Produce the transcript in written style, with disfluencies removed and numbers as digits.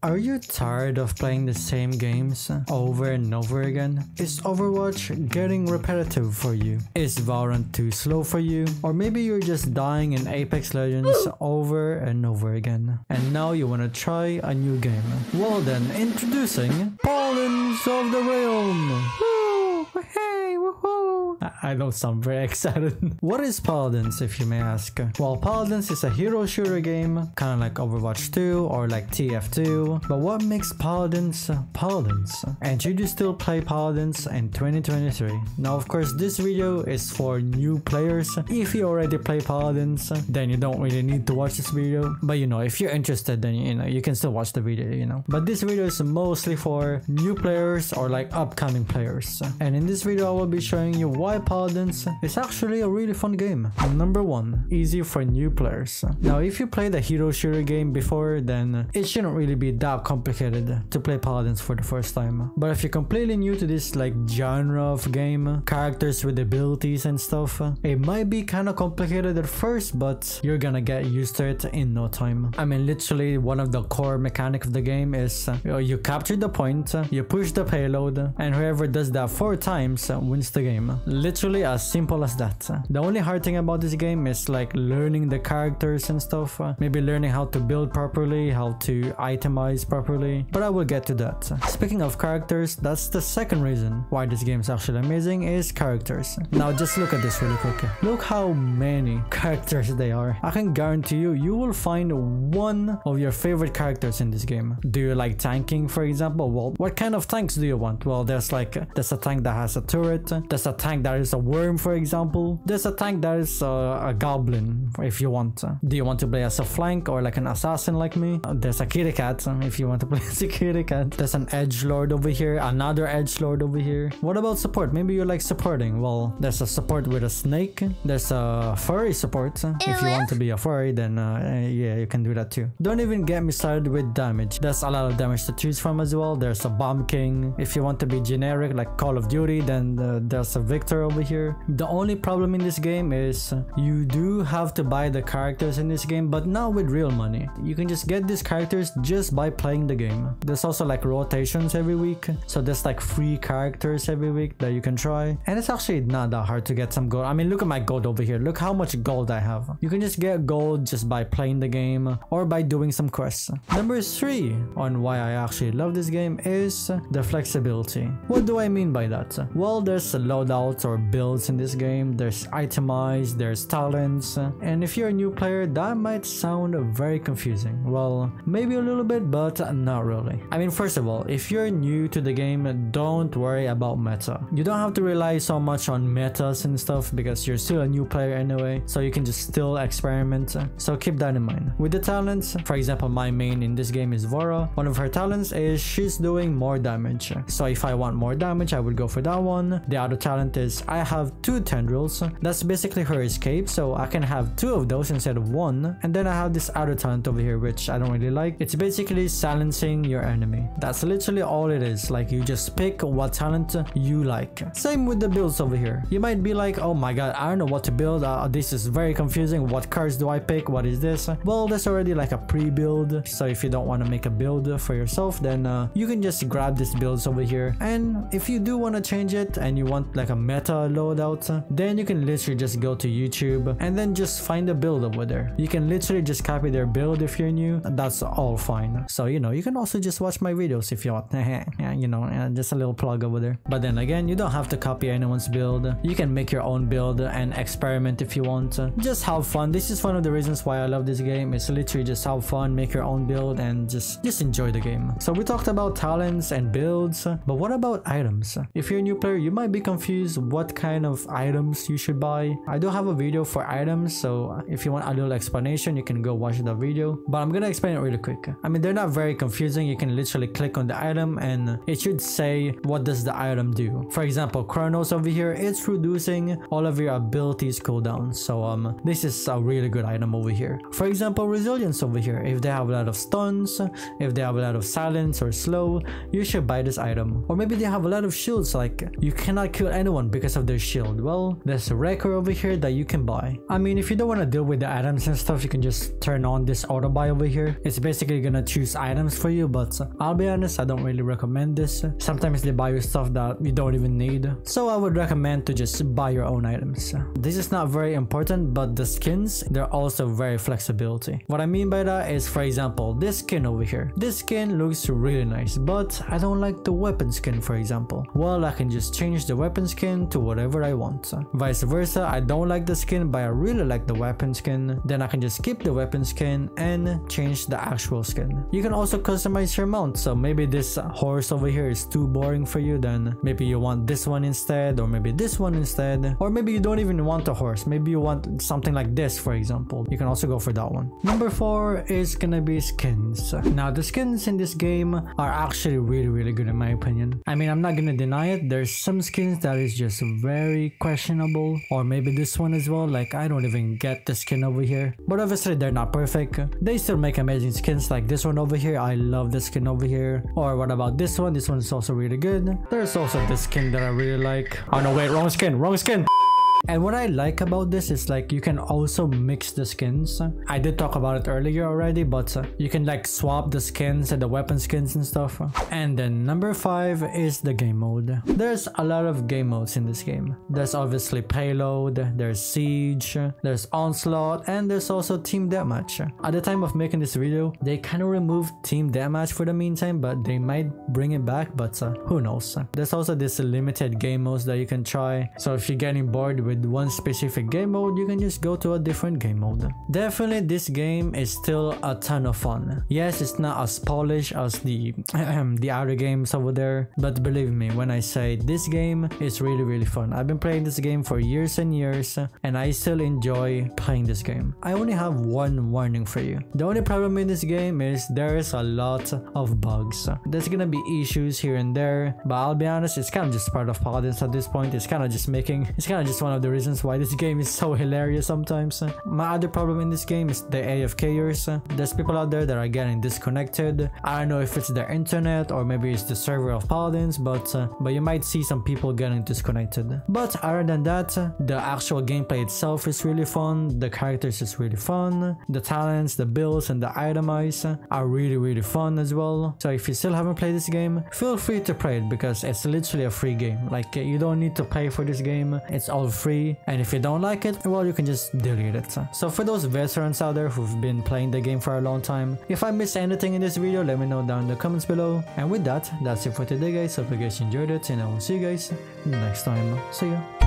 Are you tired of playing the same games over and over again? Is Overwatch getting repetitive for you? Is Valorant too slow for you? Or maybe you're just dying in Apex Legends over and over again, and now you want to try a new game. Well then, introducing Paladins of the Realm! Woo! Hey, woohoo! I don't sound very excited. What is Paladins, if you may ask? Well, Paladins is a hero shooter game, kind of like Overwatch 2 or like TF2. But what makes Paladins Paladins? And should you still play Paladins in 2023? Now, of course, this video is for new players. If you already play Paladins, then you don't really need to watch this video. But you know, if you're interested, then you can still watch the video, But this video is mostly for new players or like upcoming players. And in this video, I will be showing you why Paladins is actually a really fun game. Number 1, easy for new players. Now, if you played a hero shooter game before, then it shouldn't really be that complicated to play Paladins for the first time. But if you're completely new to this like genre of game, characters with abilities and stuff, it might be kind of complicated at first, but you're gonna get used to it in no time. I mean, literally one of the core mechanics of the game is you capture the point, you push the payload, and whoever does that 4 times wins the game. Literally as simple as that. The only hard thing about this game is like learning the characters and stuff, maybe learning how to build properly, how to itemize properly, but I will get to that. Speaking of characters, that's the second reason why this game is actually amazing, is characters. Now just look at this really quick. Look how many characters they are. I can guarantee you will find one of your favorite characters in this game. Do you like tanking, for example? Well, what kind of tanks do you want? Well, there's a tank that has a turret, there's a tank that is a worm, for example, there's a tank that is a goblin if you want. Do you want to play as a flank or like an assassin like me? There's a kitty cat if you want to play as a kitty cat. There's an edgelord over here, another edgelord over here. What about support? Maybe you like supporting. Well, there's a support with a snake, there's a furry support. If you want to be a furry, then yeah, you can do that too. Don't even get me started with damage. There's a lot of damage to choose from as well. There's a bomb king. If you want to be generic like Call of Duty, then there's a Victor over here. The only problem in this game is you do have to buy the characters in this game, but not with real money. You can just get these characters just by playing the game. There's also like rotations every week, so there's like free characters every week that you can try, and it's actually not that hard to get some gold. I mean, look at my gold over here. Look how much gold I have. You can just get gold just by playing the game or by doing some quests. Number 3 on why I actually love this game is the flexibility. What do I mean by that? Well, there's loadouts or builds in this game, there's itemized, there's talents, and if you're a new player, that might sound very confusing. Well, maybe a little bit, but not really. I mean, first of all, if you're new to the game, don't worry about meta. You don't have to rely so much on metas and stuff because you're still a new player anyway, so you can just still experiment. So keep that in mind. With the talents, for example, my main in this game is Vora. One of her talents is she's doing more damage. So if I want more damage, I would go for that one. The other talent is I have 2 tendrils. That's basically her escape, so I can have 2 of those instead of 1. And then I have this other talent over here, which I don't really like. It's basically silencing your enemy. That's literally all it is. Like, you just pick what talent you like. Same with the builds over here. You might be like, oh my god, I don't know what to build. This is very confusing. What cards do I pick? What is this? Well, there's already like a pre-build, so if you don't want to make a build for yourself, then you can just grab these builds over here. And if you do want to change it and you want like a meta loadout, then you can literally just go to YouTube and then just find a build over there. You can literally just copy their build if you're new. That's all fine. So you can also just watch my videos if you want. Just a little plug over there. But then again, you don't have to copy anyone's build. You can make your own build and experiment if you want. Just have fun. This is one of the reasons why I love this game. It's literally just have fun, make your own build, and just enjoy the game. So we talked about talents and builds, but what about items? If you're a new player, you might be confused what kind of items you should buy. I do have a video for items, so if you want a little explanation, you can go watch that video, but I'm gonna explain it really quick. I mean, they're not very confusing. You can literally click on the item and it should say what does the item do. For example, Chronos over here, it's reducing all of your abilities cooldown. So this is a really good item over here. For example, Resilience over here, if they have a lot of stuns, if they have a lot of silence or slow, you should buy this item. Or maybe they have a lot of shields, like you cannot cannot kill anyone because of their shield. Well, there's a wrecker over here that you can buy. I mean, if you don't want to deal with the items and stuff, you can just turn on this Autobuy over here. It's basically gonna choose items for you, but I'll be honest, I don't really recommend this. Sometimes they buy you stuff that you don't even need. So I would recommend to just buy your own items. This is not very important, but the skins, they're also very flexibility. What I mean by that is, for example, this skin over here. This skin looks really nice, but I don't like the weapon skin, for example. Well, I can just change the weapon skin to whatever I want. Vice versa, I don't like the skin, but I really like the weapon skin. Then I can just skip the weapon skin and change the actual skin. You can also customize your mount. So maybe this horse over here is too boring for you, then maybe you want this one instead, or maybe this one instead, or maybe you don't even want a horse. Maybe you want something like this, for example. You can also go for that one. Number 4 is gonna be skins. Now the skins in this game are actually really good in my opinion. I mean, I'm not gonna deny it. There's some skins that is just very questionable, or maybe this one as well. Like, I don't even get the skin over here, but obviously they're not perfect. They still make amazing skins, like this one over here. I love the skin over here. Or what about this one? This one is also really good. There's also this skin that I really like. Oh no, wait, wrong skin. And what I like about this is like you can also mix the skins. I did talk about it earlier already, but you can like swap the skins and the weapon skins and stuff. And then number 5 is the game mode. There's a lot of game modes in this game. There's obviously payload, there's siege, there's onslaught, and there's also team deathmatch. At the time of making this video, they kind of removed team deathmatch for the meantime, but they might bring it back, but who knows. There's also this limited game modes that you can try. So if you're getting bored with one specific game mode, you can just go to a different game mode. Definitely this game is still a ton of fun. Yes, it's not as polished as the other games over there, but believe me when I say this game is really fun. I've been playing this game for years and years, and I still enjoy playing this game. I only have one warning for you. The only problem in this game is there is a lot of bugs. There's gonna be issues here and there, but I'll be honest, it's kind of just part of Paladins at this point. It's kind of just one of the reasons why this game is so hilarious sometimes. My other problem in this game is the AFKers. There's people out there that are getting disconnected. I don't know if it's their internet or maybe it's the server of Paladins, but you might see some people getting disconnected. But other than that, the actual gameplay itself is really fun. The characters is really fun. The talents, the builds, and the itemize are really fun as well. So if you still haven't played this game, feel free to play it because it's literally a free game. Like, you don't need to pay for this game. It's all free. And if you don't like it, well, you can just delete it. So for those veterans out there who've been playing the game for a long time, if I missed anything in this video, let me know down in the comments below. And with that, that's it for today guys. Hope you guys enjoyed it, and I will see you guys next time. See ya.